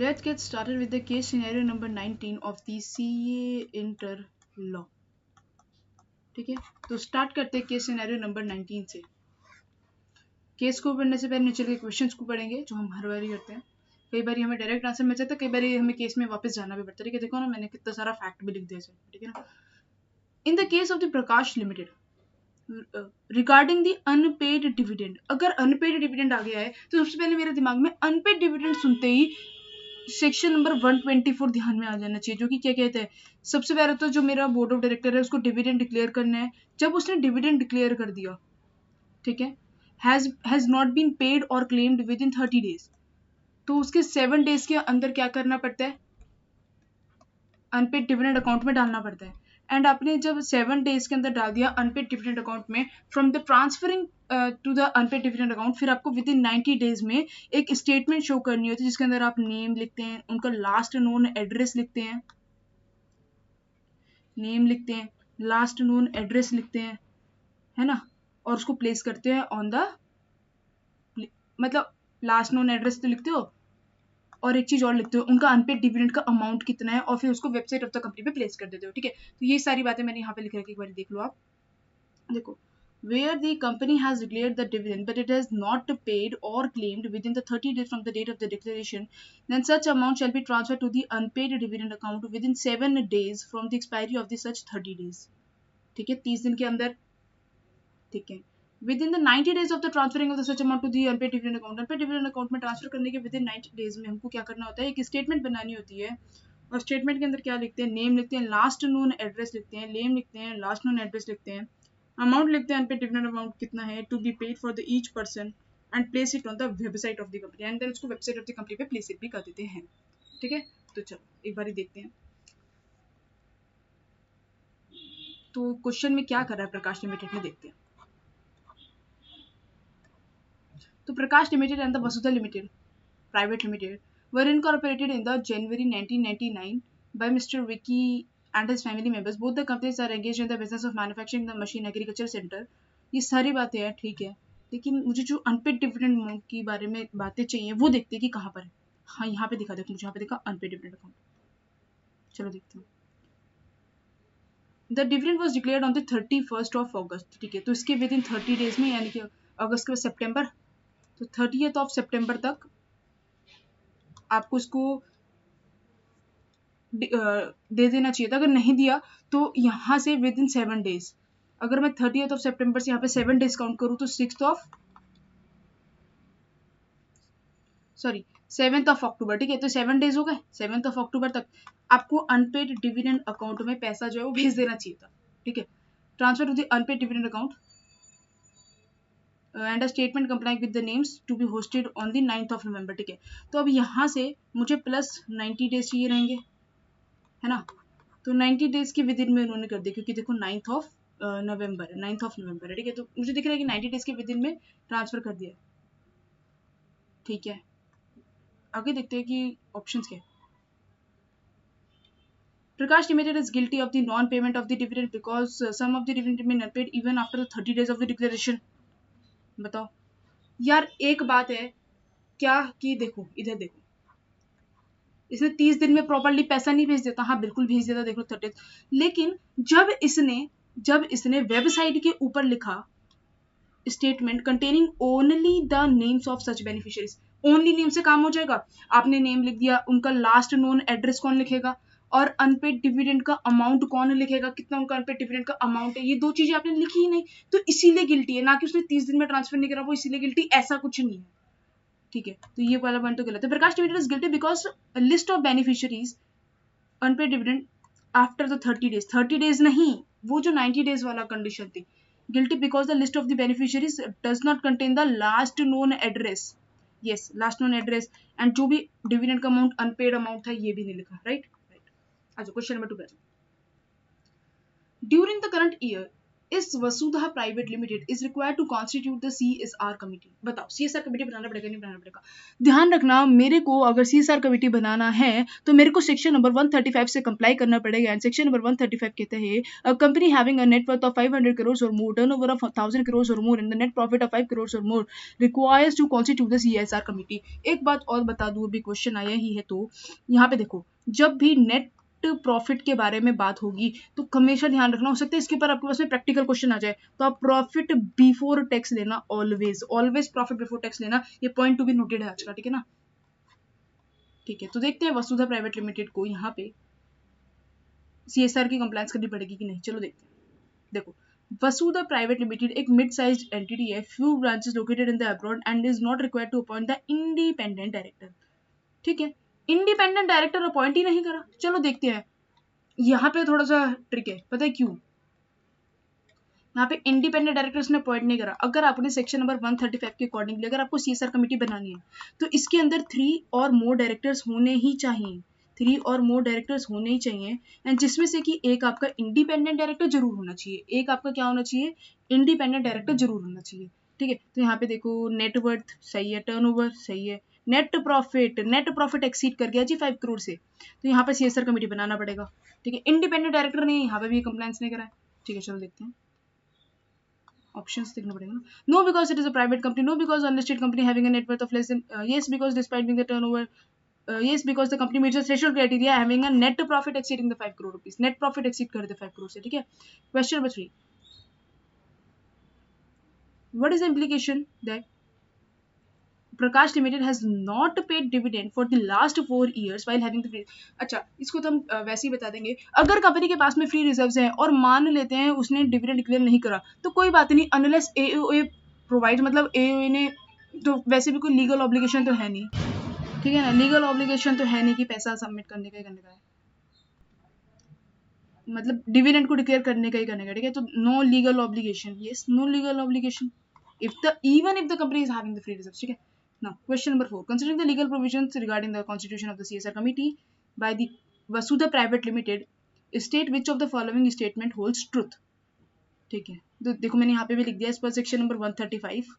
Let's get started with the case scenario number 19 of the CA Inter Law. ठीक है, तो start करते हैं केस सिनेरियो नंबर 19 से। केस को पढ़ने से पहले नीचे के क्वेश्चंस को पढ़ेंगे जो हम हर बार ही करते हैं। कई बार हमें डायरेक्ट आंसर मिल जाता है, कई बार हमें केस में वापस जाना भी पड़ता है। ठीक है, देखो ना मैंने कितना सारा फैक्ट भी लिख दिया है। ठीक है ना, in the case of the Prakash limited regarding the unpaid dividend, अगर अनपेड डिविडेंड आ गया है तो सबसे पहले मेरे दिमाग में अनपेड डिविडेंड सुनते ही सेक्शन नंबर 124 ध्यान में आ जाना चाहिए, जो कि क्या कहते हैं, सबसे पहले तो जो मेरा बोर्ड ऑफ डायरेक्टर है उसको डिविडेंड डिक्लेयर करना है। जब उसने डिविडेंड डिक्लेयर कर दिया, ठीक है, हैज नॉट बीन पेड और क्लेम्ड विद इन 30 डेज, तो उसके 7 डेज के अंदर क्या करना पड़ता है, अनपेड डिविडेंड अकाउंट में डालना पड़ता है। एंड आपने जब 7 डेज के अंदर डाल दिया अनपेड डिविडेंड अकाउंट में, from the transferring to the unpaid dividend account, फिर आपको विद इन 90 डेज में एक स्टेटमेंट शो करनी होती है जिसके अंदर आप नेम लिखते हैं, उनका लास्ट नोन एड्रेस लिखते हैं, नेम लिखते हैं, लास्ट नोन एड्रेस लिखते हैं, है ना, और उसको प्लेस करते हैं ऑन द, मतलब लास्ट नोन एड्रेस तो लिखते हो और एक चीज और लिखते हो, उनका अनपेड डिविडेंड का अमाउंट कितना है, और फिर उसको वेबसाइट ऑफ द कंपनी पे प्लेस कर देते हो। ठीक है, तो ये सारी बातें मैंने यहाँ पे लिख रखी, एक बार देख लो आप। देखो, where the company has declared the dividend but it has not paid or claimed within the 30 days from the date of the declaration, then such amount shall be transferred to the unpaid dividend account within 7 days from the expiry of the such 30 days. ठीक है, 30 दिन के अंदर। ठीक है, within the 90 days of the transferring of the such amount to the unpaid dividend account, unpaid dividend account में transfer करने के within 90 days में हमको क्या करना होता है, एक स्टेटमेंट बनानी होती है, और स्टेटमेंट के अंदर क्या लिखते हैं, नेम लिखते हैं, लास्ट नोन एड्रेस लिखते हैं, नेम लिखते हैं, लास्ट नोन एड्रेस लिखते हैं, अमाउंट लिखते हैं, अनपेड डिविडेंड अमाउंट कितना है to be paid for the each person, and place it on the website of the company, and then उसको वेबसाइट ऑफ द कंपनी पे प्लेस इट भी कर देते हैं। ठीक है, तो चलो एक बार देखते हैं तो क्वेश्चन में क्या कर रहा है प्रकाश लिमिटेड में, देखते हैं। तो Prakash limited and the Vasudha limited private limited were incorporated in the January 1999 by Mr. Vicky and his family members. Both the companies are engaged in the business of manufacturing the machine agriculture center. ये सारी बातें हैं, ठीक है, लेकिन मुझे जो unpaid dividend amount की बारे में बातें चाहिए वो देखते हैं कि कहाँ पर है। हाँ, यहाँ पे दिखा, देखो मुझे यहाँ पे दिखा अनपेड डिविडेंड अकाउंट। चलो देखते हैं। The dividend was declared on the 31st of अगस्त। ठीक है, तो इसके विद इन 30 डेज में, यानी कि अगस्त के बाद सितंबर, तो 30th ऑफ सितंबर तक आपको इसको दे देना चाहिए था। अगर नहीं दिया तो यहाँ से विद इन 7 डेज, अगर मैं 30th ऑफ सितंबर से यहाँ पे 7 डेज काउंट करूँ तो 7th ऑफ अक्टूबर, ठीक है, तो 7 डेज हो गए, 7th ऑफ अक्टूबर तक आपको अनपेड डिविडेंड अकाउंट में पैसा जो है वो भेज देना चाहिए था। ठीक है, transfer to the unpaid dividend account and a statement complying with the names to be hosted on the 9th of November. ठीक है, तो अब यहाँ से मुझे प्लस 90 डेज चाहिए रहेंगे, है ना, तो 90 डेज के विद इन में उन्होंने कर दिया, क्योंकि देखो 9th ऑफ नवंबर है, 9th ऑफ नवंबर है। ठीक है, तो मुझे दिख रहा है कि 90 डेज के विद इन में ट्रांसफर कर दिया। ठीक है, आगे देखते हैं कि ऑप्शंस क्या है। Prakash Limited is guilty of the non-payment of the dividend because some of the dividend remain unpaid even after the 30 days of the declaration. बताओ यार, एक बात है क्या कि देखो इधर देखो, इसने 30 दिन में प्रॉपर्ली पैसा नहीं भेज देता, हाँ बिल्कुल भेज देता, देख लो 30, लेकिन जब इसने वेबसाइट के ऊपर लिखा statement containing only the names of such beneficiaries, only name से काम हो जाएगा। आपने नेम लिख दिया, उनका लास्ट नोन एड्रेस कौन लिखेगा, और अनपेड डिविडेंड का अमाउंट कौन लिखेगा, कितना उनका अनपेड डिविडेंड का अमाउंट है, ये दो चीजें आपने लिखी ही नहीं, तो इसीलिए गिल्टी है, ना कि उसने 30 दिन में ट्रांसफर नहीं करा वो इसीलिए गिल्टी, ऐसा कुछ नहीं है। ठीक है, तो ये वाला पॉइंट तो गलत है। Prakash limited is guilty because list of beneficiaries unpaid dividend after the 30 days नहीं, वो जो 90 डेज वाला कंडीशन थी। Guilty because the list of the beneficiaries does not contain the last known address. Yes, last known address, and जो भी dividend का amount unpaid amount था ये भी नहीं लिखा, right? अच्छा, क्वेश्चन नंबर 2 पे। During the current year, इस Vasudha private limited is required to constitute the CSR committee. बताओ CSR कमिटी बनाना पड़ेगा नहीं बनाना पड़ेगा? ध्यान रखना, मेरे को अगर CSR कमिटी बनाना है तो मेरे को सेक्शन नंबर 135 से कंप्लाई करना पड़ेगा। एंड सेक्शन नंबर 135 कहते हैं a company having a net worth of 500 crore और मोर, टर्नओवर ऑफ 1000 करोड़ और more and the net profit of 5 crore और more requires to constitute the CSR committee. एक बात और बता दूं, अभी क्वेश्चन आया ही है तो यहाँ पे देखो, जब भी नेट प्रॉफिट के बारे में बात होगी तो हमेशा ध्यान रखना, हो सकता है इसके ऊपर आपके पास में प्रैक्टिकल क्वेश्चन आ जाए, तो आप प्रॉफिट बिफोर टैक्स लेना, always always profit before tax लेना। ये पॉइंट टू बी नोटेड है आज का, ठीक है ना? ठीक है, तो देखते हैं वसुधा प्राइवेट लिमिटेड को यहाँ पे CSR की कंप्लायंस करनी पड़ेगी कि नहीं। चलो देखते हैं। देखो, वसुधा प्राइवेट लिमिटेड एक मिड साइज एंटिटी है, few branches located in the abroad and is not required to appoint the independent director. ठीक है, इंडिपेंडेंट डायरेक्टर अपॉइंट ही नहीं करा। चलो देखते हैं, यहाँ पे थोड़ा सा ट्रिक है, पता है क्यों? यहाँ पे इंडिपेंडेंट डायरेक्टर्स ने अपॉइंट नहीं करा। अगर आपने सेक्शन नंबर 135 के अकॉर्डिंगली अगर आपको CSR कमेटी बनानी है तो इसके अंदर 3 और मोर डायरेक्टर्स होने ही चाहिए, 3 और मोर डायरेक्टर्स होने ही चाहिए। एंड जिसमें से कि एक आपका इंडिपेंडेंट डायरेक्टर जरूर होना चाहिए, एक आपका क्या होना चाहिए, इंडिपेंडेंट डायरेक्टर जरूर होना चाहिए। ठीक है, तो यहाँ पे देखो नेटवर्थ सही है, टर्नओवर सही है, नेट प्रॉफिट एक्सीड कर गया जी 5 करोड़ से, तो यहाँ पे CSR कमेटी बनाना पड़ेगा। ठीक है, इंडिपेंडेंट डायरेक्टर ने यहाँ पे भी कंप्लायंस नहीं करा है। ठीक है, चलो देखते हैं, ऑप्शंस देखना पड़ेगा ना। No because it is a private company, no because unlisted company having a net worth of less than, yes because despite being the turnover, yes because the company meets the threshold criteria having a net profit exceeding the 5 crore rupees, net profit exceed कर दे 5 crore से। ठीक है, question number 3, what is the implication that Prakash Limited has not paid dividend for the last 4 years while having the free। अच्छा, इसको तो हम वैसे ही बता देंगे। अगर कंपनी के पास में फ्री रिजर्व्स हैं और मान लेते हैं उसने डिविडेंड डिक्लेयर नहीं करा तो कोई बात नहीं, अनलेस AOA प्रोवाइड, मतलब AOA ने तो वैसे भी कोई लीगल ऑब्लिगेशन तो है नहीं, ठीक है ना, लीगल ऑब्लिगेशन तो है नहीं कि पैसा सबमिट करने का ही करने का है, मतलब डिविडेंड को डिक्लेयर करने का ही करने का। ठीक है, तो no legal obligation, yes no legal obligation even if the company is having the free reserves। ठीक है, now question number 4, considering the legal provisions regarding the constitution of the CSR committee by the Vasudha Private Limited, state which of the following statement holds truth। ठीक है, तो देखो मैंने यहाँ पे भी लिख दिया इस पर सेक्शन नंबर 135